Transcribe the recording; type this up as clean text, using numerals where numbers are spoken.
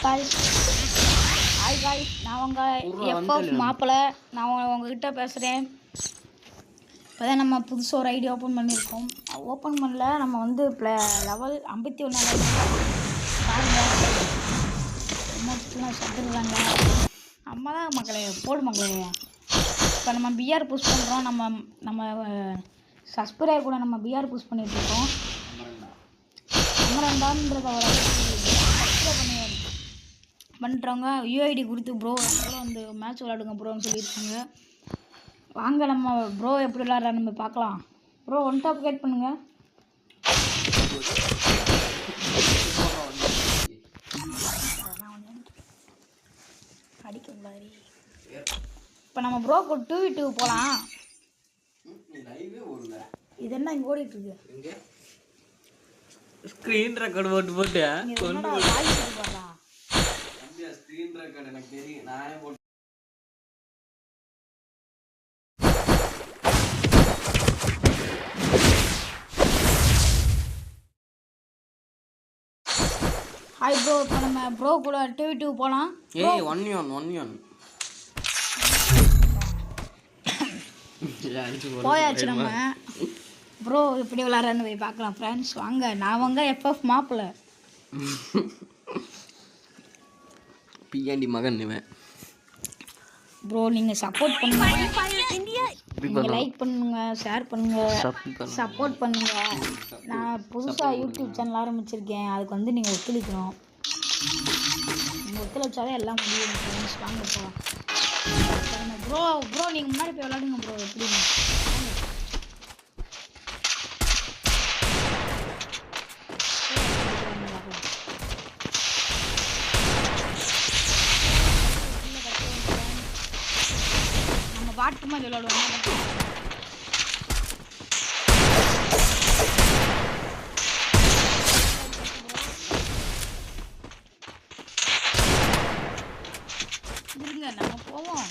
Guys hi guys, நான் உங்கள் FF மாப்பிள்ளை. நான் உங்ககிட்ட பேசுகிறேன். இப்போ தான் நம்ம புதுசாக ஒரு ஐடி ஓப்பன் பண்ணியிருக்கோம். ஓப்பன் பண்ணல, நம்ம வந்து லெவல் 51 பாருங்கள். என்ன சத்துருக்காங்க அம்மா தான் மக்களே, போடு மக்களே. இப்போ நம்ம பிஆர் புஷ் பண்ணுறோம். நம்ம சப்ஸ்கிரைபர் கூட நம்ம பிஆர் புஷ் பண்ணிகிட்ருக்கோம். அமரண்டான்றத ஒரு சப்ஸ்கிரைப் பண்ணுறவங்க யூஐடி கொடுத்து ப்ரோ வந்து மேட்ச் விளாடுங்க ப்ரோன்னு சொல்லியிருக்காங்க. வாங்க நம்ம ப்ரோ எப்படி விளாட்றா நம்ம பார்க்கலாம். ப்ரோ ஒன் டாப் கேட் பண்ணுங்க. அடிக்க முடியாது. இப்போ நம்ம ப்ரோ 2v2 போகலாம். இது என்ன இங்கே ஓடிட்டு இருக்கு? ஸ்க்ரீன் ரெக்கார்ட் போட்டு பாடுறா. ஸ்க்ரீன் ரெக்கார்ட் எனக்கு தெரியும். நானே போட்டு ஹாய் ப்ரோ, இப்போ நம்ம ப்ரோ கூட 2v2 போகலாம். ஏய் 1v1 போயாச்சு. நம்ம ப்ரோ எப்படி விளாட்றன்னு போய் பார்க்கலாம் ஃப்ரெண்ட்ஸ். வாங்க, நான் எஃப்எஃப் மாப்பிள்ளை. பிஎன்டி மகன் இவன். ப்ரோ நீங்கள் சப்போர்ட் பண்ணுங்க, நீங்கள் லைக் பண்ணுங்க, ஷேர் பண்ணுங்க, சப்போர்ட் பண்ணுங்க. நான் புதுசாக யூடியூப் சேனல் ஆரம்பிச்சிருக்கேன். அதுக்கு வந்து நீங்கள் ஒத்துழைக்கணும். நீங்கள் ஒத்துழைச்சாலே எல்லாம் முடியும் ஃப்ரெண்ட்ஸ். வாங்க போகலாம். ப்ரோ நீங்கள் முன்னாடி போய் விளாடுங்க ப்ரோ. எப்படிங்க நம்ம பாட்டு மாதிரி விளாடுவோம். இருங்க நம்ம போவோம்.